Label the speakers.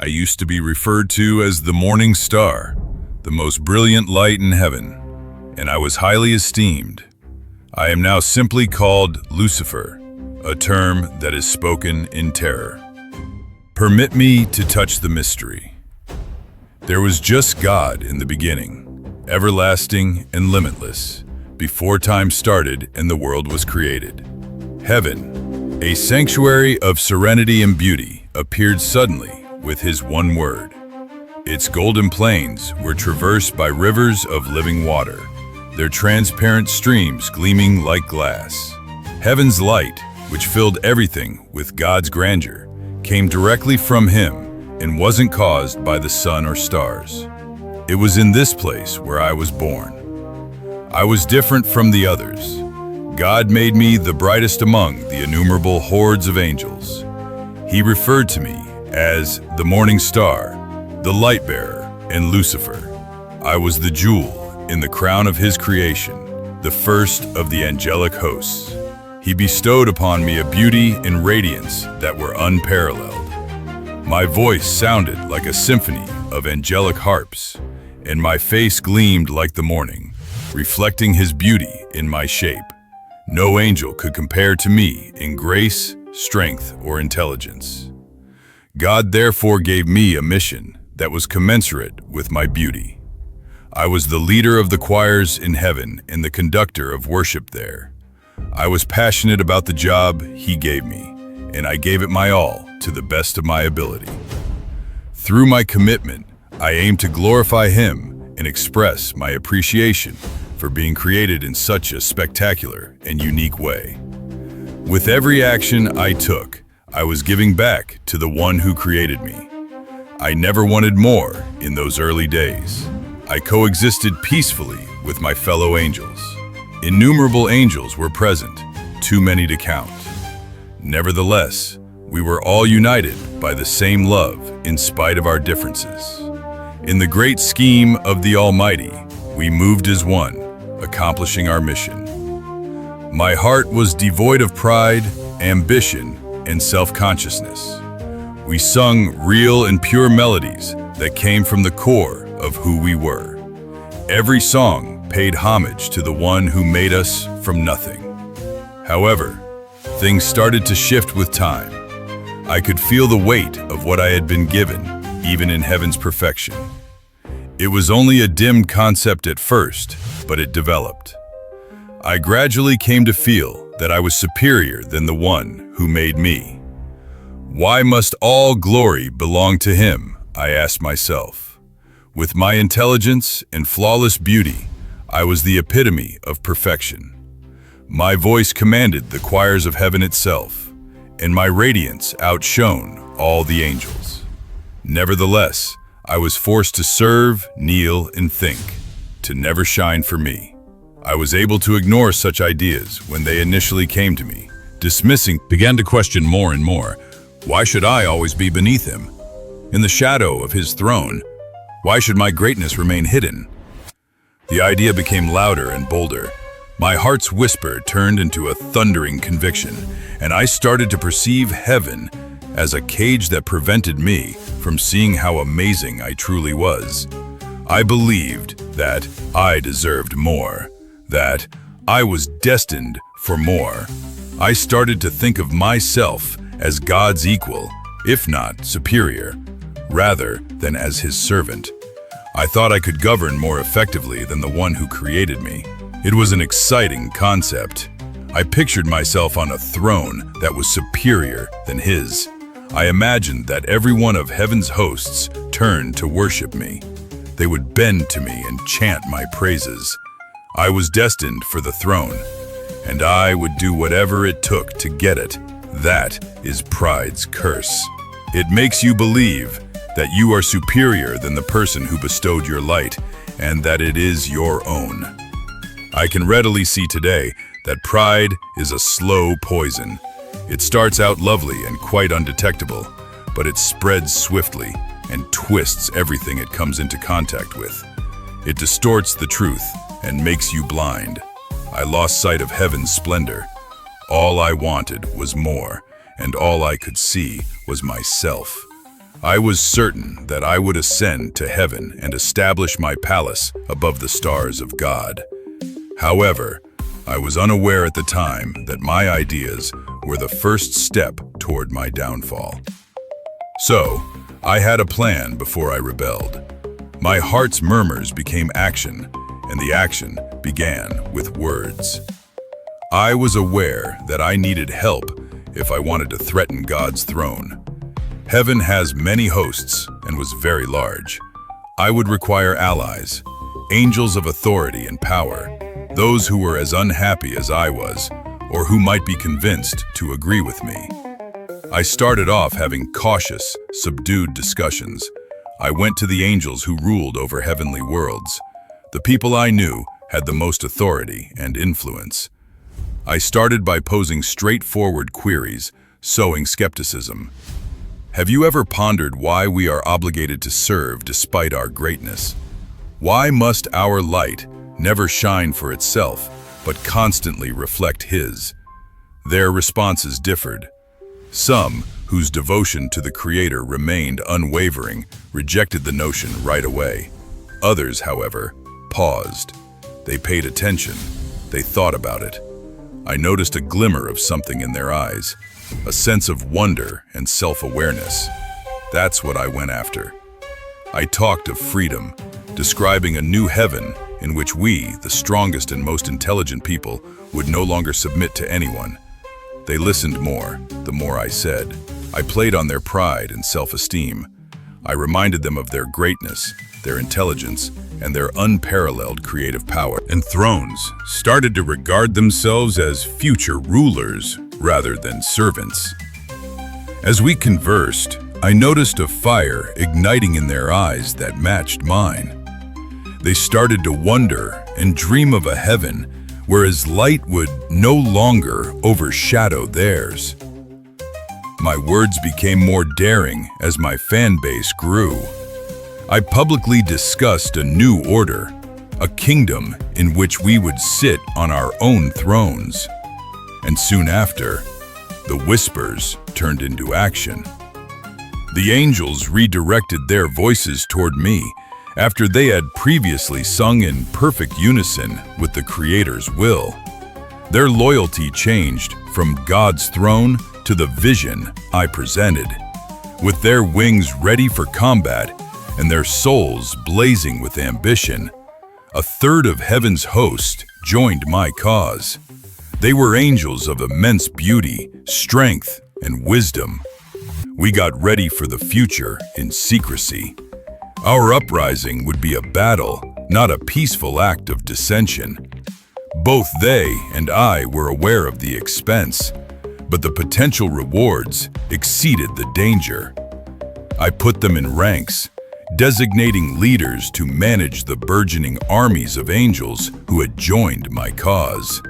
Speaker 1: I used to be referred to as the morning star, the most brilliant light in heaven, and I was highly esteemed. I am now simply called Lucifer, a term that is spoken in terror. Permit me to touch the mystery. There was just God in the beginning, everlasting and limitless, before time started and the world was created. Heaven, a sanctuary of serenity and beauty, appeared suddenly with his one word. Its golden plains were traversed by rivers of living water, their transparent streams gleaming like glass. Heaven's light, which filled everything with God's grandeur, came directly from him and wasn't caused by the sun or stars. It was in this place where I was born. I was different from the others. God made me the brightest among the innumerable hordes of angels. He referred to me as the morning star, the light bearer, and Lucifer. I was the jewel in the crown of his creation, the first of the angelic hosts. He bestowed upon me a beauty and radiance that were unparalleled. My voice sounded like a symphony of angelic harps, and my face gleamed like the morning, reflecting his beauty in my shape. No angel could compare to me in grace, strength, or intelligence. God therefore gave me a mission that was commensurate with my beauty. I was the leader of the choirs in heaven and the conductor of worship there. I was passionate about the job he gave me, and I gave it my all to the best of my ability. Through my commitment, I aimed to glorify him and express my appreciation for being created in such a spectacular and unique way. With every action I took, I was giving back to the one who created me. I never wanted more in those early days. I coexisted peacefully with my fellow angels. Innumerable angels were present, too many to count. Nevertheless, we were all united by the same love in spite of our differences. In the great scheme of the Almighty, we moved as one, accomplishing our mission. My heart was devoid of pride, ambition, and self-consciousness. We sung real and pure melodies that came from the core of who we were. Every song paid homage to the one who made us from nothing. However, things started to shift with time. I could feel the weight of what I had been given, even in heaven's perfection. It was only a dim concept at first, but it developed. I gradually came to feel that I was superior than the one who made me. Why must all glory belong to him? I asked myself. With my intelligence and flawless beauty, I was the epitome of perfection. My voice commanded the choirs of heaven itself, and my radiance outshone all the angels. Nevertheless, I was forced to serve, kneel, and think, to never shine for me. I was able to ignore such ideas when they initially came to me, began to question more and more. Why should I always be beneath him? In the shadow of his throne, why should my greatness remain hidden? The idea became louder and bolder. My heart's whisper turned into a thundering conviction, and I started to perceive heaven as a cage that prevented me from seeing how amazing I truly was. I believed that I deserved more, that I was destined for more. I started to think of myself as God's equal, if not superior, rather than as his servant. I thought I could govern more effectively than the one who created me. It was an exciting concept. I pictured myself on a throne that was superior than his. I imagined that every one of heaven's hosts turned to worship me. They would bend to me and chant my praises. I was destined for the throne, and I would do whatever it took to get it. That is pride's curse. It makes you believe that you are superior than the person who bestowed your light, and that it is your own. I can readily see today that pride is a slow poison. It starts out lovely and quite undetectable, but it spreads swiftly and twists everything it comes into contact with. It distorts the truth and makes you blind. I lost sight of heaven's splendor. All I wanted was more, and all I could see was myself. I was certain that I would ascend to heaven and establish my palace above the stars of God. However, I was unaware at the time that my ideas were the first step toward my downfall. So, I had a plan before I rebelled. My heart's murmurs became action, and the action began with words. I was aware that I needed help if I wanted to threaten God's throne. Heaven has many hosts and was very large. I would require allies, angels of authority and power, those who were as unhappy as I was, or who might be convinced to agree with me. I started off having cautious, subdued discussions. I went to the angels who ruled over heavenly worlds. The people I knew had the most authority and influence. I started by posing straightforward queries, sowing skepticism. Have you ever pondered why we are obligated to serve despite our greatness? Why must our light never shine for itself, but constantly reflect His? Their responses differed. Some, whose devotion to the Creator remained unwavering, rejected the notion right away. Others, however, paused. They paid attention. They thought about it. I noticed a glimmer of something in their eyes, a sense of wonder and self-awareness. That's what I went after. I talked of freedom, describing a new heaven in which we, the strongest and most intelligent people, would no longer submit to anyone. They listened more, the more I said. I played on their pride and self-esteem. I reminded them of their greatness, their intelligence, and their unparalleled creative power. And thrones started to regard themselves as future rulers rather than servants. As we conversed, I noticed a fire igniting in their eyes that matched mine. They started to wonder and dream of a heaven where His light would no longer overshadow theirs. My words became more daring as my fan base grew. I publicly discussed a new order, a kingdom in which we would sit on our own thrones. And soon after, the whispers turned into action. The angels redirected their voices toward me after they had previously sung in perfect unison with the Creator's will. Their loyalty changed from God's throne to the vision I presented. With their wings ready for combat and their souls blazing with ambition, a third of heaven's host joined my cause. They were angels of immense beauty, strength, and wisdom. We got ready for the future in secrecy. Our uprising would be a battle, not a peaceful act of dissension. Both they and I were aware of the expense, but the potential rewards exceeded the danger. I put them in ranks, designating leaders to manage the burgeoning armies of angels who had joined my cause.